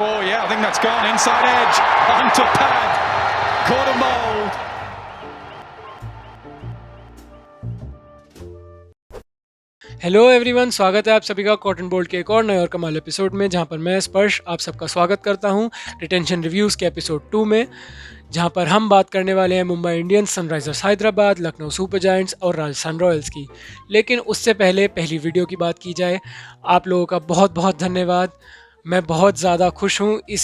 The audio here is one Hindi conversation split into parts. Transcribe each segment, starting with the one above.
Oh yeah, I think that's gone inside edge onto pad. Caught a mould. Hello everyone, स्वागत है आप सभी का कॉटन बोल्ट के एक और नए और कमाल एपिसोड में, जहां पर मैं स्पर्श आप सबका स्वागत करता हूं रिटेंशन रिव्यूज़ के एपिसोड 2 में, जहां पर हम बात करने वाले हैं Mumbai Indians, Sunrisers Hyderabad, Lucknow super giants और राजस्थान रॉयल्स की। लेकिन उससे पहले पहली वीडियो की बात की जाए, आप लोगों का बहुत बहुत धन्यवाद। मैं बहुत ज़्यादा खुश हूँ इस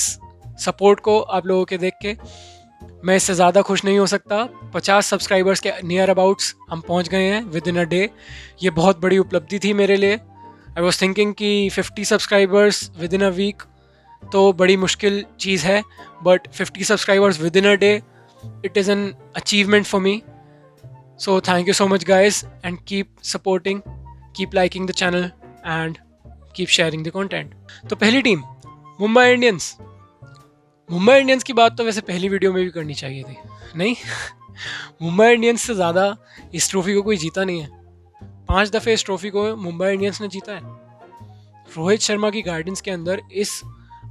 सपोर्ट को आप लोगों के देख के। मैं इससे ज़्यादा खुश नहीं हो सकता। 50 सब्सक्राइबर्स के नियर अबाउट्स हम पहुंच गए हैं विद इन अ डे। ये बहुत बड़ी उपलब्धि थी मेरे लिए। आई वॉज थिंकिंग कि 50 subscribers within a week तो बड़ी मुश्किल चीज़ है, but 50 subscribers within a day, it is an achievement for me. So thank you so much guys, and keep supporting, keep liking the channel and keep sharing the content. तो पहली team Mumbai Indians. Mumbai Indians की बात तो वैसे पहली वीडियो में भी करनी चाहिए थी, नहीं? मुंबई इंडियंस से ज़्यादा इस ट्रॉफी को कोई जीता नहीं है। 5 दफ़े इस ट्रॉफी को मुंबई इंडियंस ने जीता है। रोहित शर्मा की गाइडेंस के अंदर इस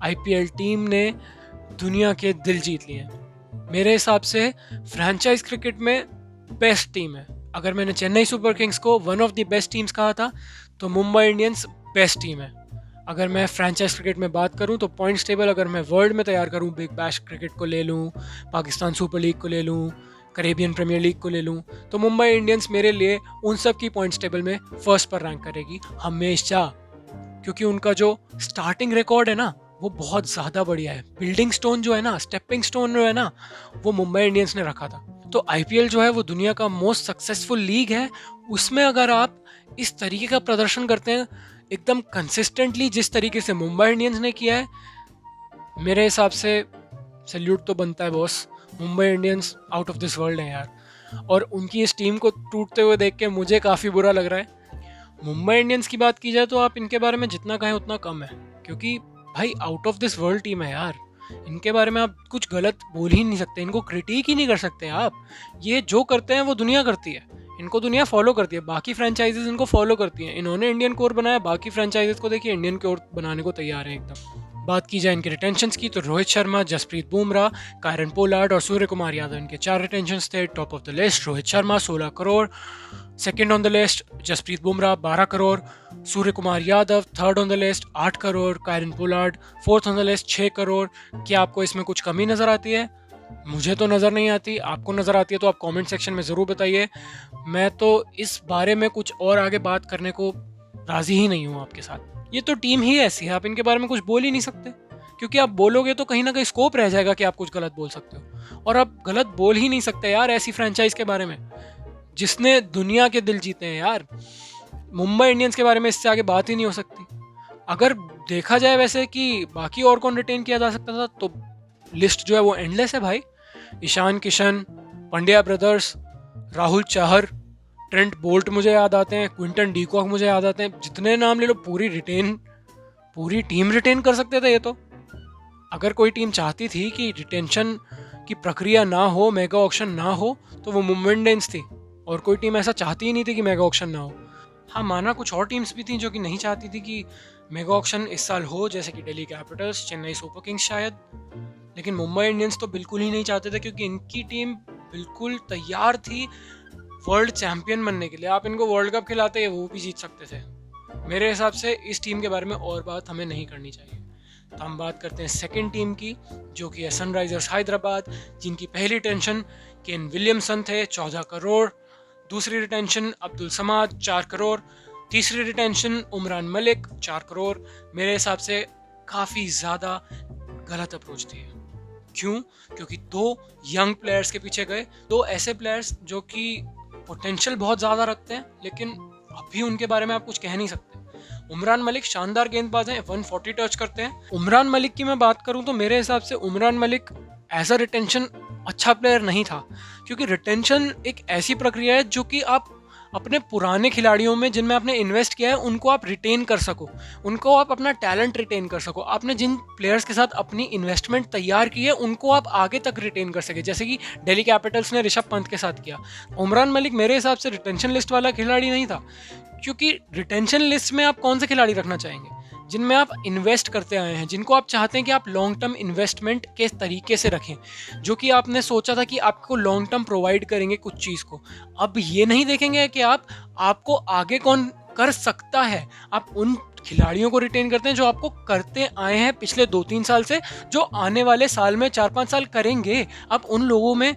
आईपीएल टीम ने दुनिया के दिल जीत लिए हैं। मेरे हिसाब से फ्रेंचाइज क्रिकेट में बेस्ट टीम है। अगर मैंने चेन्नई सुपर किंग्स को one of the best teams कहा था, तो मुंबई इंडियंस बेस्ट टीम है। अगर मैं फ्रेंचाइज क्रिकेट में बात करूं तो पॉइंट्स टेबल अगर मैं वर्ल्ड में तैयार करूं, बिग बैश क्रिकेट को ले लूं, पाकिस्तान सुपर लीग को ले लूं, कैरेबियन प्रीमियर लीग को ले लूं, तो मुंबई इंडियंस मेरे लिए उन सब की पॉइंट्स टेबल में फर्स्ट पर रैंक करेगी हमेशा। क्योंकि उनका जो स्टार्टिंग रिकॉर्ड है ना, वो बहुत ज़्यादा बढ़िया है। बिल्डिंग स्टोन जो है ना, स्टेपिंग स्टोन जो है ना, वो मुंबई इंडियंस ने रखा था। तो आईपीएल जो है वो दुनिया का मोस्ट सक्सेसफुल लीग है। उसमें अगर आप इस तरीके का प्रदर्शन करते हैं एकदम कंसिस्टेंटली, जिस तरीके से मुंबई इंडियंस ने किया है, मेरे हिसाब से सैल्यूट तो बनता है boss. Mumbai Indians out of this world है यार। और उनकी इस टीम को टूटते हुए देख के मुझे काफ़ी बुरा लग रहा है। मुंबई इंडियंस की बात की जाए तो आप इनके बारे में जितना कहें उतना कम है, क्योंकि भाई out of this world team है यार। इनके बारे में आप कुछ गलत बोल ही नहीं सकते, इनको क्रिटिक ही नहीं कर सकते आप। ये जो करते हैं वो दुनिया करती है, इनको दुनिया फॉलो करती है, बाकी फ्रेंचाइजेस इनको फॉलो करती हैं। इन्होंने इंडियन कोर बनाया, बाकी फ्रेंचाइजेस को देखिए इंडियन कोर बनाने को तैयार है एकदम। बात की जाए इनके रिटेंशंस की, तो रोहित शर्मा, जसप्रीत बुमराह, कायरन पोलार्ड और सूर्य कुमार यादव, इनके 4 रिटेंशंस थे। Top of the list Rohit Sharma 16 crore, second on the list Jasprit Bumrah 12 crore, Suryakumar Yadav third on the list 8 crore, Kieron Pollard fourth on the list 6 crore. क्या आपको इसमें कुछ कमी नज़र आती है? मुझे तो नज़र नहीं आती। आपको नज़र आती है तो आप कमेंट सेक्शन में ज़रूर बताइए। मैं तो इस बारे में कुछ और आगे बात करने को राज़ी ही नहीं हूँ आपके साथ। ये तो टीम ही ऐसी है, आप इनके बारे में कुछ बोल ही नहीं सकते, क्योंकि आप बोलोगे तो कहीं ना कहीं स्कोप रह जाएगा कि आप कुछ गलत बोल सकते हो। और आप गलत बोल ही नहीं सकते यार ऐसी फ्रेंचाइज के बारे में जिसने दुनिया के दिल जीते हैं यार। मुंबई इंडियंस के बारे में इससे आगे बात ही नहीं हो सकती। अगर देखा जाए वैसे कि बाकी और कौन रिटेन किया जा सकता था, तो लिस्ट जो है वो एंडलेस है भाई। Ishan Kishan, Pandya brothers, Rahul Chahar, Trent Boult मुझे याद आते हैं, क्विंटन डीकॉक मुझे याद आते हैं। जितने नाम ले लो, पूरी टीम रिटेन कर सकते थे ये तो। अगर कोई टीम चाहती थी कि रिटेंशन की प्रक्रिया ना हो, मेगा ऑक्शन ना हो, तो वो मुंबई इंडियंस थी। और कोई टीम ऐसा चाहती ही नहीं थी कि मेगा ऑक्शन ना हो। हाँ, माना कुछ और टीम्स भी थी जो कि नहीं चाहती थी कि मेगा ऑक्शन इस साल हो, जैसे कि Delhi Capitals, Chennai super Kings शायद। लेकिन मुंबई इंडियंस तो बिल्कुल ही नहीं चाहते थे, क्योंकि इनकी टीम बिल्कुल तैयार थी वर्ल्ड चैंपियन बनने के लिए। आप इनको वर्ल्ड कप खिलाते वो भी जीत सकते थे। मेरे हिसाब से इस टीम के बारे में और बात हमें नहीं करनी चाहिए। तो हम बात करते हैं सेकंड टीम की, जो कि है सनराइजर्स हैदराबाद, जिनकी पहली रिटेंशन केन विलियमसन थे 14 करोड़, दूसरी रिटेंशन अब्दुल समाद 4 करोड़, तीसरी रिटेंशन उमरान मलिक 4 करोड़। मेरे हिसाब से काफ़ी ज़्यादा गलत अप्रोच थी। क्यों? क्योंकि 2 यंग प्लेयर्स के पीछे गए, 2 ऐसे प्लेयर्स जो कि पोटेंशियल बहुत ज़्यादा रखते हैं, लेकिन अभी उनके बारे में आप कुछ कह नहीं सकते। उमरान मलिक शानदार गेंदबाज हैं, 140 टच करते हैं। उमरान मलिक की मैं बात करूं तो मेरे हिसाब से Umran Malik as a retention अच्छा प्लेयर नहीं था, क्योंकि रिटेंशन एक ऐसी प्रक्रिया है जो कि आप अपने पुराने खिलाड़ियों में जिनमें आपने इन्वेस्ट किया है उनको आप रिटेन कर सको, उनको आप अपना टैलेंट रिटेन कर सको। आपने जिन प्लेयर्स के साथ अपनी इन्वेस्टमेंट तैयार की है उनको आप आगे तक रिटेन कर सके, जैसे कि दिल्ली कैपिटल्स ने ऋषभ पंत के साथ किया। उमरान मलिक मेरे हिसाब से रिटेंशन लिस्ट वाला खिलाड़ी नहीं था, क्योंकि रिटेंशन लिस्ट में आप कौन से खिलाड़ी रखना चाहेंगे? जिनमें आप इन्वेस्ट करते आए हैं, जिनको आप चाहते हैं कि आप लॉन्ग टर्म इन्वेस्टमेंट के तरीके से रखें, जो कि आपने सोचा था कि आपको लॉन्ग टर्म प्रोवाइड करेंगे कुछ चीज़ को। अब ये नहीं देखेंगे कि आपको आगे कौन कर सकता है, आप उन खिलाड़ियों को रिटेन करते हैं जो आपको करते आए हैं पिछले 2-3 साल से, जो आने वाले साल में 4-5 साल करेंगे। आप उन लोगों में,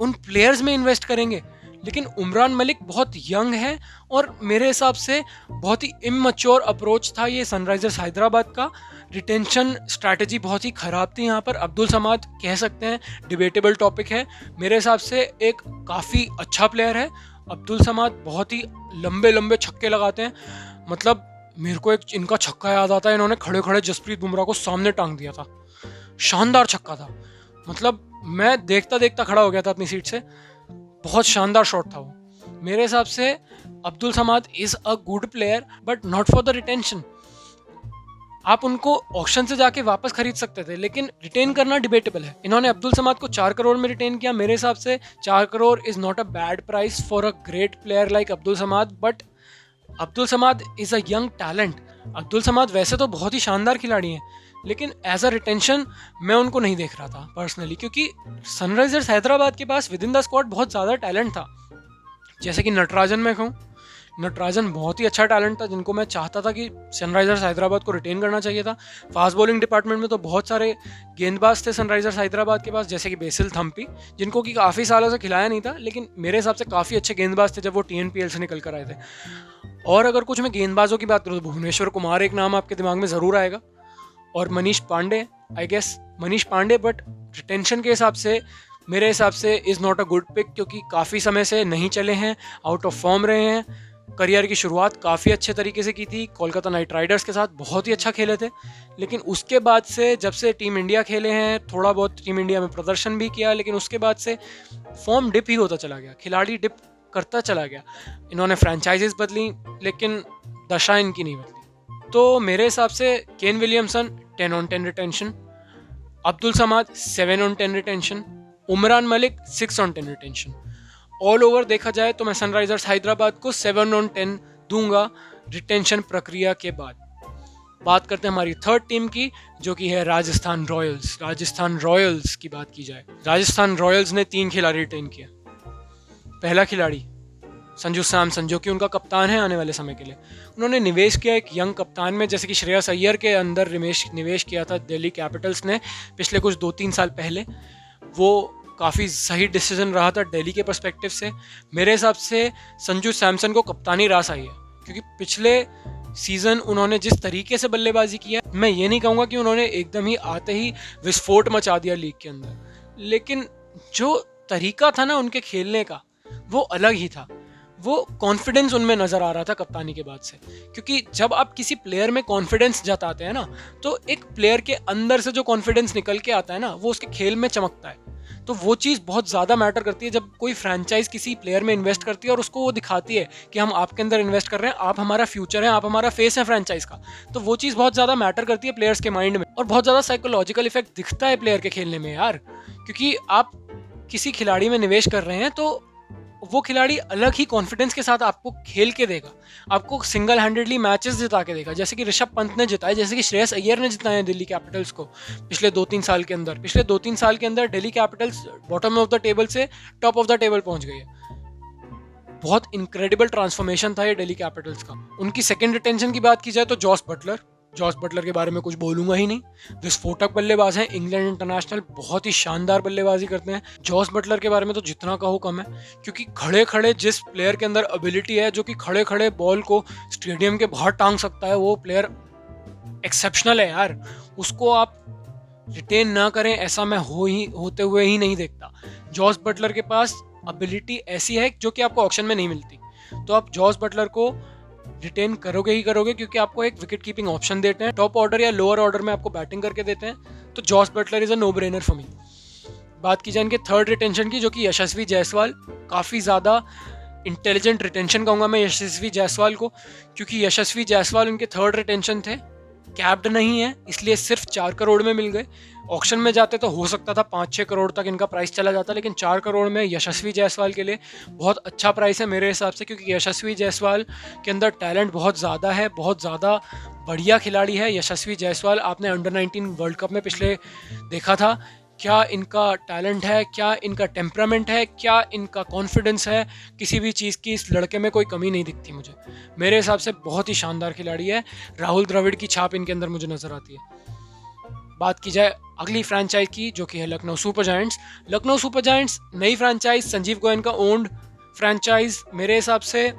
उन प्लेयर्स में इन्वेस्ट करेंगे। लेकिन उमरान मलिक बहुत यंग है और मेरे हिसाब से बहुत ही इमैच्योर अप्रोच था ये सनराइजर्स हैदराबाद का। रिटेंशन स्ट्रैटेजी बहुत ही ख़राब थी यहाँ पर। अब्दुल समाद कह सकते हैं डिबेटेबल टॉपिक है, मेरे हिसाब से एक काफ़ी अच्छा प्लेयर है अब्दुल समाद। बहुत ही लंबे लंबे छक्के लगाते हैं, मतलब मेरे को एक इनका छक्का याद आता है, इन्होंने खड़े खड़े जसप्रीत बुमराह को सामने टांग दिया था। शानदार छक्का था, मतलब मैं देखता देखता खड़ा हो गया था अपनी सीट से। बहुत शानदार शॉट था वो। मेरे हिसाब से Abdul Samad is a good player but not for the retention. आप उनको ऑक्शन से जाके वापस खरीद सकते थे, लेकिन रिटेन करना डिबेटेबल है। इन्होंने अब्दुल समाद को 4 करोड़ में रिटेन किया। मेरे हिसाब से 4 crore is not a bad price for a great player like Abdul Samad, but Abdul Samad is a young talent. Abdul Samad वैसे तो बहुत ही शानदार खिलाड़ी हैं, लेकिन एज अ रिटेंशन मैं उनको नहीं देख रहा था पर्सनली, क्योंकि सनराइजर्स हैदराबाद के पास विद इन द स्क्वाड बहुत ज़्यादा टैलेंट था। जैसे कि नटराजन में कहूँ, नटराजन बहुत ही अच्छा टैलेंट था, जिनको मैं चाहता था कि सनराइजर्स हैदराबाद को रिटेन करना चाहिए था। फास्ट बॉलिंग डिपार्टमेंट में तो बहुत सारे गेंदबाज थे सनराइजर्स हैदराबाद के पास, जैसे कि बेसिल थम्पी, जिनको कि काफ़ी सालों से खिलाया नहीं था, लेकिन मेरे हिसाब से काफ़ी अच्छे गेंदबाज थे जब वो TNPL से निकल कर आए थे। और अगर कुछ मैं गेंदबाजों की बात करूँ तो भुवनेश्वर कुमार एक नाम आपके दिमाग में ज़रूर आएगा, और Manish Pandey, I guess Manish Pandey, but retention के हिसाब से मेरे हिसाब से is not a good pick, क्योंकि काफ़ी समय से नहीं चले हैं, आउट ऑफ फॉर्म रहे हैं। करियर की शुरुआत काफ़ी अच्छे तरीके से की थी, कोलकाता नाइट राइडर्स के साथ बहुत ही अच्छा खेले थे, लेकिन उसके बाद से जब से टीम इंडिया खेले हैं, थोड़ा बहुत टीम इंडिया में प्रदर्शन भी किया, लेकिन उसके बाद से फॉर्म डिप ही होता चला गया, खिलाड़ी डिप करता चला गया। इन्होंने फ्रेंचाइजीज बदली, लेकिन दशा इनकी नहीं बदली। तो मेरे हिसाब से केन विलियमसन 10/10 रिटेंशन, अब्दुल समाद 7/10 retention, Umran Malik 6/10 retention. All over देखा जाए तो मैं सनराइजर्स हैदराबाद को 7/10 दूंगा रिटेंशन प्रक्रिया के बाद। बात करते हैं हमारी थर्ड टीम की, जो कि है राजस्थान रॉयल्स। राजस्थान रॉयल्स की बात की जाए, राजस्थान रॉयल्स ने 3 खिलाड़ी रिटेन किया। पहला खिलाड़ी संजू सैमसन, जो कि उनका कप्तान है आने वाले समय के लिए। उन्होंने निवेश किया एक यंग कप्तान में, जैसे कि श्रेयस अय्यर के अंदर निवेश किया था दिल्ली कैपिटल्स ने पिछले कुछ 2-3 साल पहले। वो काफ़ी सही डिसीजन रहा था दिल्ली के पर्सपेक्टिव से। मेरे हिसाब से संजू सैमसन को कप्तानी रास आई है, क्योंकि पिछले सीज़न उन्होंने जिस तरीके से बल्लेबाजी किया, मैं ये नहीं कहूँगा कि उन्होंने एकदम ही आते ही विस्फोट मचा दिया लीग के अंदर, लेकिन जो तरीका था ना उनके खेलने का, वो अलग ही था। वो कॉन्फिडेंस उनमें नज़र आ रहा था कप्तानी के बाद से, क्योंकि जब आप किसी प्लेयर में कॉन्फिडेंस जताते हैं ना, तो एक प्लेयर के अंदर से जो कॉन्फिडेंस निकल के आता है ना, वो उसके खेल में चमकता है। तो वो चीज़ बहुत ज़्यादा मैटर करती है जब कोई फ्रेंचाइज किसी प्लेयर में इन्वेस्ट करती है और उसको वो दिखाती है कि हम आपके अंदर इन्वेस्ट कर रहे हैं, आप हमारा फ्यूचर है, आप हमारा फेस है फ्रेंचाइज का। तो वो चीज़ बहुत ज़्यादा मैटर करती है प्लेयर्स के माइंड में, और बहुत ज़्यादा साइकोलॉजिकल इफेक्ट दिखता है प्लेयर के खेलने में यार। क्योंकि आप किसी खिलाड़ी में निवेश कर रहे हैं तो वो खिलाड़ी अलग ही कॉन्फिडेंस के साथ आपको खेल के देगा, आपको सिंगल हैंडेडली मैचेस जिता के देगा, जैसे कि ऋषभ पंत ने जिताए, जैसे कि श्रेयस अय्यर ने जिताए दिल्ली कैपिटल्स को पिछले 2-3 साल के अंदर। पिछले 2-3 साल के अंदर Delhi Capitals bottom of the table से टॉप ऑफ द टेबल पहुंच गई है। बहुत इनक्रेडिबल ट्रांसफॉर्मेशन था ये दिल्ली कैपिटल्स का। उनकी सेकेंड रिटेंशन की बात की जाए तो जॉस बटलर के बारे में कुछ बोलूंगा ही नहीं। विस्फोटक बल्लेबाज हैं, इंग्लैंड इंटरनेशनल, बहुत ही शानदार बल्लेबाजी करते हैं। जॉस बटलर के बारे में तो जितना कहो कम है, क्योंकि खड़े खड़े जिस प्लेयर के अंदर एबिलिटी है, जो कि खड़े खड़े बॉल को स्टेडियम के बाहर टांग सकता है, वो प्लेयर एक्सेप्शनल है यार। उसको आप रिटेन ना करें ऐसा मैं होते हुए ही नहीं देखता। जॉस बटलर के पास एबिलिटी ऐसी है जो कि आपको ऑक्शन में नहीं मिलती, तो आप जॉस बटलर को रिटेन करोगे ही करोगे, क्योंकि आपको एक विकेट कीपिंग ऑप्शन देते हैं, टॉप ऑर्डर या लोअर ऑर्डर में आपको बैटिंग करके देते हैं। तो Jos Buttler is a no brainer for me. बात की जाए इनके थर्ड रिटेंशन की, जो कि यशस्वी जायसवाल, काफ़ी ज़्यादा इंटेलिजेंट रिटेंशन कहूँगा मैं यशस्वी जायसवाल को, क्योंकि यशस्वी जायसवाल उनके थर्ड रिटेंशन थे। कैप्ड नहीं है, इसलिए सिर्फ 4 करोड़ में मिल गए। ऑक्शन में जाते तो हो सकता था 5-6 करोड़ तक इनका प्राइस चला जाता, लेकिन 4 करोड़ में यशस्वी जायसवाल के लिए बहुत अच्छा प्राइस है मेरे हिसाब से, क्योंकि यशस्वी जायसवाल के अंदर टैलेंट बहुत ज़्यादा है, बहुत ज़्यादा बढ़िया खिलाड़ी है यशस्वी जायसवाल। आपने अंडर 19 वर्ल्ड कप में पिछले देखा था क्या इनका टैलेंट है, क्या इनका टेम्परामेंट है, क्या इनका कॉन्फिडेंस है, किसी भी चीज़ की इस लड़के में कोई कमी नहीं दिखती मुझे। मेरे हिसाब से बहुत ही शानदार खिलाड़ी है। राहुल द्रविड़ की छाप इनके अंदर मुझे नज़र आती है। बात की जाए अगली फ्रैंचाइज की, जो कि है Lucknow super giants. Lucknow super giants नई फ्रैंचाइज, संजीव गोयन का ओन्ड फ्रैंचाइज। मेरे हिसाब से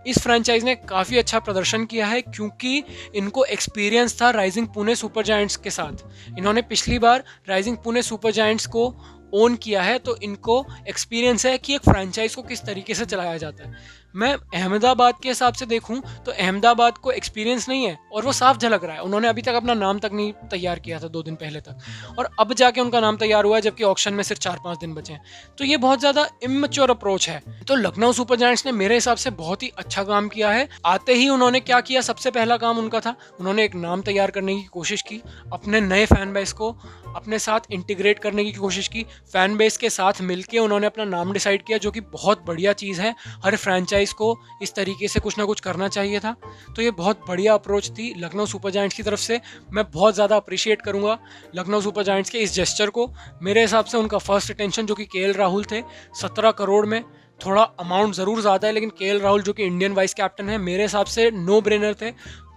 इस फ्रैंचाइज ने काफ़ी अच्छा प्रदर्शन किया है, क्योंकि इनको एक्सपीरियंस था राइजिंग पुणे सुपर जायंट्स के साथ। इन्होंने पिछली बार राइजिंग पुणे सुपर जायंट्स को ओन किया है, तो इनको एक्सपीरियंस है कि एक फ्रैंचाइज को किस तरीके से चलाया जाता है। मैं अहमदाबाद के हिसाब से देखूं तो अहमदाबाद को एक्सपीरियंस नहीं है, और वो साफ झलक रहा है। उन्होंने अभी तक अपना नाम तक नहीं तैयार किया था 2 दिन पहले तक, और अब जाके उनका नाम तैयार हुआ है, जबकि ऑक्शन में सिर्फ 4-5 दिन बचे हैं। तो ये बहुत ज़्यादा इमेच्योर अप्रोच है। तो लखनऊ सुपर जायंट्स ने मेरे हिसाब से बहुत ही अच्छा काम किया है। आते ही उन्होंने क्या किया, सबसे पहला काम उनका था, उन्होंने एक नाम तैयार करने की कोशिश की, अपने नए फैन बेस को अपने साथ इंटीग्रेट करने की कोशिश की। फैन बेस के साथ मिलके उन्होंने अपना नाम डिसाइड किया, जो कि बहुत बढ़िया चीज़ है। हर फ्रैंचाइज को इस तरीके से कुछ ना कुछ करना चाहिए था। तो ये बहुत बढ़िया अप्रोच थी लखनऊ सुपर जायंट्स की तरफ से। मैं बहुत ज़्यादा अप्रिशिएट करूँगा लखनऊ सुपर जायंट्स के इस जेस्चर को। मेरे हिसाब से उनका फर्स्ट रिटेंशन, जो कि केएल राहुल थे, 17 करोड़ में, थोड़ा अमाउंट ज़रूर ज़्यादा है, लेकिन केएल राहुल जो कि इंडियन वाइस कैप्टन है, मेरे हिसाब से नो ब्रेनर थे।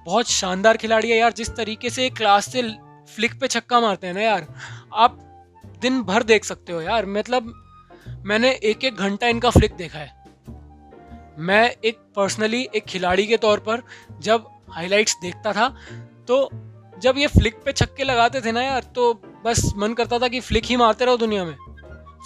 बहुत शानदार खिलाड़ी है यार। जिस तरीके से क्लास से फ्लिक पे छक्का मारते हैं ना यार, आप दिन भर देख सकते हो यार। मतलब मैंने 1-1 घंटा इनका फ्लिक देखा है। मैं एक पर्सनली एक खिलाड़ी के तौर पर जब हाइलाइट्स देखता था, तो जब ये फ्लिक पे छक्के लगाते थे ना यार, तो बस मन करता था कि फ्लिक ही मारते रहो, दुनिया में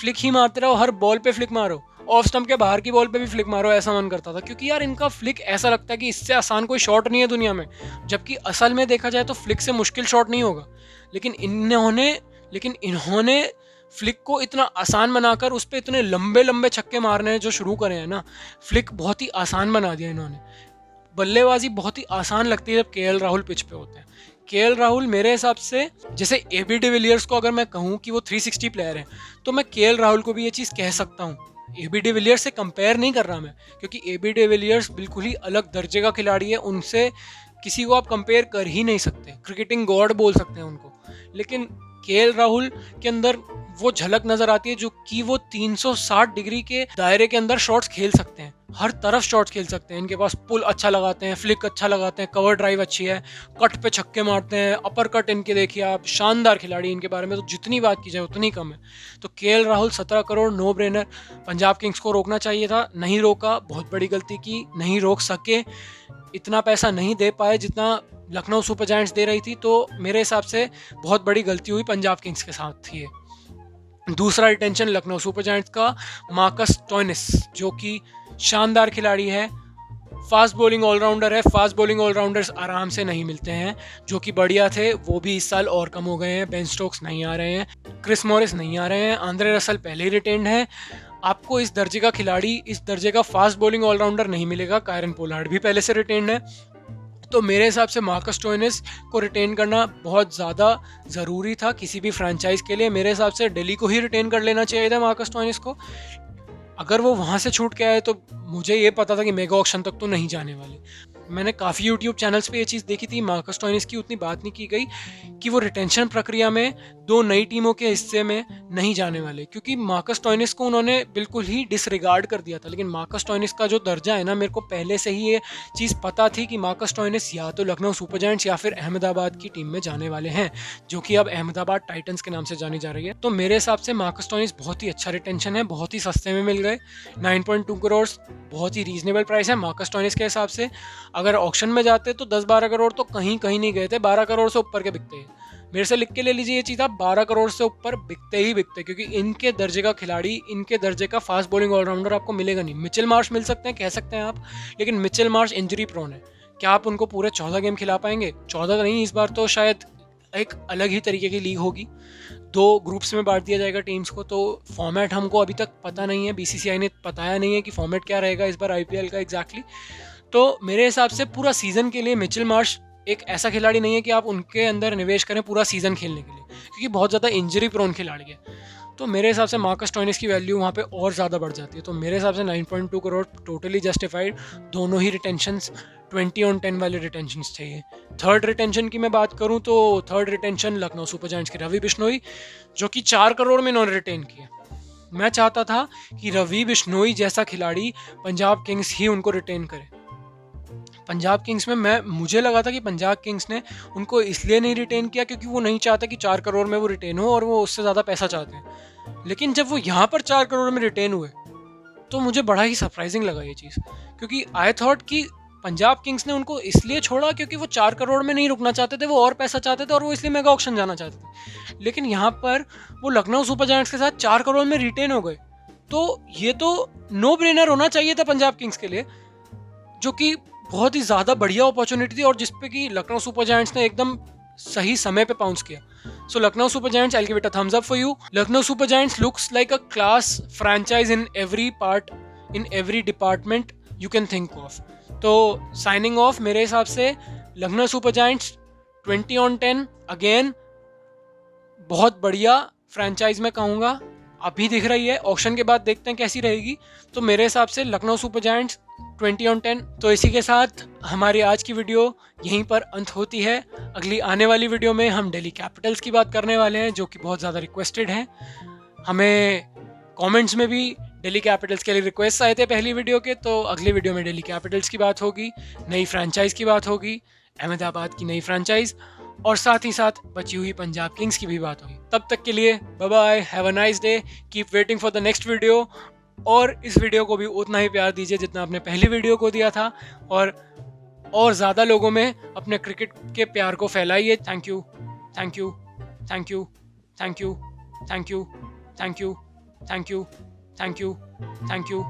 फ्लिक ही मारते रहो, हर बॉल पे फ्लिक मारो, ऑफ स्टंप के बाहर की बॉल पे भी फ्लिक मारो, ऐसा मन करता था। क्योंकि यार इनका फ्लिक ऐसा लगता है कि इससे आसान कोई शॉट नहीं है दुनिया में, जबकि असल में देखा जाए तो फ्लिक से मुश्किल शॉट नहीं होगा। लेकिन इन्होंने फ्लिक को इतना आसान बनाकर उस पर इतने लंबे लंबे छक्के मारने जो शुरू करे हैं ना, फ्लिक बहुत ही आसान बना दिया इन्होंने। बल्लेबाजी बहुत ही आसान लगती है जब केएल राहुल पिच पे होते हैं। केएल राहुल मेरे हिसाब से, जैसे एबी डिविलियर्स को अगर मैं कहूँ कि वो 360 प्लेयर है, तो मैं केएल राहुल को भी ये चीज़ कह सकता हूँ। एबी डिविलियर्स से कंपेयर नहीं कर रहा मैं, क्योंकि एबी डिविलियर्स बिल्कुल ही अलग दर्जे का खिलाड़ी है, उनसे किसी को आप कंपेयर कर ही नहीं सकते। क्रिकेटिंग गॉड बोल सकते हैं उनको। लेकिन केएल राहुल के अंदर वो झलक नजर आती है, जो कि वो 360 डिग्री के दायरे के अंदर शॉट्स खेल सकते हैं, हर तरफ शॉट्स खेल सकते हैं। इनके पास पुल अच्छा लगाते हैं, फ्लिक अच्छा लगाते हैं, कवर ड्राइव अच्छी है, कट पे छक्के मारते हैं, अपर कट इनके देखिए आप, शानदार खिलाड़ी। इनके बारे में तो जितनी बात की जाए उतनी कम है। तो KL Rahul 17 crore no brainer. Punjab Kings को रोकना चाहिए था, नहीं रोका, बहुत बड़ी गलती की, नहीं रोक सके, इतना पैसा नहीं दे पाए जितना लखनऊ सुपर जायंट्स दे रही थी। तो मेरे हिसाब से बहुत बड़ी गलती हुई पंजाब किंग्स के साथ थी। दूसरा रिटेंशन लखनऊ सुपर जायंट्स का मार्कस स्टोइनिस, जो कि शानदार खिलाड़ी है, फास्ट बॉलिंग ऑलराउंडर है। फास्ट बॉलिंग ऑलराउंडर्स आराम से नहीं मिलते हैं, जो कि बढ़िया थे, वो भी इस साल और कम हो गए हैं। बेन स्टोक्स नहीं आ रहे हैं, क्रिस मॉरिस नहीं आ रहे हैं, आंद्रे रसल पहले ही रिटेन्ड है। आपको इस दर्जे का खिलाड़ी, इस दर्जे का फास्ट बॉलिंग ऑलराउंडर नहीं मिलेगा। कायरन पोलार्ड भी पहले से रिटेन्ड है। तो मेरे हिसाब से मार्कस स्टोइनिस को रिटेन करना बहुत ज़्यादा ज़रूरी था किसी भी फ्रैंचाइज के लिए। मेरे हिसाब से दिल्ली को ही रिटेन कर लेना चाहिए था मार्कस स्टोइनिस को। अगर वो वहाँ से छूट के आए तो मुझे ये पता था कि मेगा ऑक्शन तक तो नहीं जाने वाले। मैंने काफ़ी यूट्यूब चैनल्स पे ये चीज़ देखी थी, मार्कस स्टोइनिस की उतनी बात नहीं की गई कि वो रिटेंशन प्रक्रिया में 2 नई टीमों के हिस्से में नहीं जाने वाले, क्योंकि मार्कस स्टोइनिस को उन्होंने बिल्कुल ही डिसरिगार्ड कर दिया था। लेकिन मार्कस स्टोइनिस का जो दर्जा है ना, मेरे को पहले से ही ये चीज़ पता थी कि मार्कस स्टोइनिस या तो लखनऊ सुपर जायंट्स या फिर अहमदाबाद की टीम में जाने वाले हैं, जो कि अब अहमदाबाद टाइटंस के नाम से जानी जा रही है। तो मेरे हिसाब से मार्कस स्टोइनिस बहुत ही अच्छा रिटेंशन है, बहुत ही सस्ते में मिल गए। 9.2 करोड़ बहुत ही रीजनेबल प्राइस है मार्कस स्टोइनिस के हिसाब से। अगर ऑक्शन में जाते तो 10-12 करोड़ तो कहीं नहीं गए थे, 12 करोड़ से ऊपर के बिकते हैं। मेरे से लिख के ले लीजिए ये चीज़, आप 12 करोड़ से ऊपर बिकते ही बिकते, क्योंकि इनके दर्जे का खिलाड़ी, इनके दर्जे का फास्ट बॉलिंग ऑलराउंडर आपको मिलेगा नहीं। मिचेल मार्श मिल सकते हैं, कह सकते हैं आप, लेकिन मिचेल मार्श इंजरी प्रोन है। क्या आप उनको पूरे 14 गेम खिला पाएंगे? 14 नहीं, इस बार तो शायद एक अलग ही तरीके की लीग होगी, 2 ग्रुप्स में बांट दिया जाएगा टीम्स को। तो फॉर्मेट हमको अभी तक पता नहीं है, बीसीसीआई ने बताया नहीं है कि फॉर्मेट क्या रहेगा इस बार आईपीएल का एग्जैक्टली। तो मेरे हिसाब से पूरा सीजन के लिए मिचेल मार्श एक ऐसा खिलाड़ी नहीं है कि आप उनके अंदर निवेश करें पूरा सीज़न खेलने के लिए, क्योंकि बहुत ज़्यादा इंजरी प्रोन खिलाड़ी है। तो मेरे हिसाब से मार्कस स्टोइनिस की वैल्यू वहाँ पे और ज़्यादा बढ़ जाती है। तो मेरे हिसाब से 9.2 करोड़ टोटली जस्टिफाइड। दोनों ही रिटेंशंस 20/10 वाले रिटेंशंस चाहिए। थर्ड रिटेंशन की मैं बात करूँ तो third retention Lucknow super giants के रवि बिश्नोई, जो कि 4 करोड़ में इन्होंने रिटेन किया। मैं चाहता था कि रवि बिश्नोई जैसा खिलाड़ी पंजाब किंग्स ही उनको रिटेन करे। पंजाब किंग्स में मुझे लगा था कि पंजाब किंग्स ने उनको इसलिए नहीं रिटेन किया क्योंकि वो नहीं चाहते कि 4 करोड़ में वो रिटेन हो और वो उससे ज़्यादा पैसा चाहते हैं। लेकिन जब वो यहाँ पर 4 करोड़ में रिटेन हुए तो मुझे बड़ा ही सरप्राइजिंग लगा ये चीज़, क्योंकि आई थॉट कि पंजाब किंग्स ने उनको इसलिए छोड़ा क्योंकि वो 4 करोड़ में नहीं रुकना चाहते थे, वो और पैसा चाहते थे और वो इसलिए मेगा ऑक्शन जाना चाहते थे। लेकिन यहाँ पर वो लखनऊ सुपर जायंट्स के साथ 4 करोड़ में रिटेन हो गए। तो ये तो नो ब्रेनर होना चाहिए था पंजाब किंग्स के लिए, जो कि बहुत ही ज़्यादा बढ़िया अपॉर्चुनिटी थी और जिसपे कि लखनऊ सुपर जायंट्स ने एकदम सही समय पे पाउंस किया। So Lucknow Super Giants, I'll give it a thumbs up for you. Lucknow Super Giants looks like a class franchise in every part, in every department you can think of. तो signing off मेरे हिसाब से Lucknow Super Giants 20/10 again बहुत बढ़िया फ्रेंचाइज मैं कहूँगा। अभी दिख रही है, ऑक्शन के बाद देखते हैं कैसी रहेगी। तो मेरे हिसाब से लखनऊ सुपर जायंट्स 20/10। तो इसी के साथ हमारी आज की वीडियो यहीं पर अंत होती है। अगली आने वाली वीडियो में हम दिल्ली कैपिटल्स की बात करने वाले हैं, जो कि बहुत ज़्यादा रिक्वेस्टेड हैं। हमें कमेंट्स में भी दिल्ली कैपिटल्स के लिए रिक्वेस्ट आए थे पहली वीडियो के, तो अगली वीडियो में दिल्ली कैपिटल्स की बात होगी, नई फ्रेंचाइज की बात होगी, अहमदाबाद की नई फ्रेंचाइज, और साथ ही साथ बची हुई पंजाब किंग्स की भी बात होगी। तब तक के लिए bye bye, have a nice day, keep waiting for the next video. और इस वीडियो को भी उतना ही प्यार दीजिए जितना आपने पहली वीडियो को दिया था, और ज़्यादा लोगों में अपने क्रिकेट के प्यार को फैलाइए। Thank you, thank you, thank you, thank you, thank you, thank you, thank you, thank you, thank you.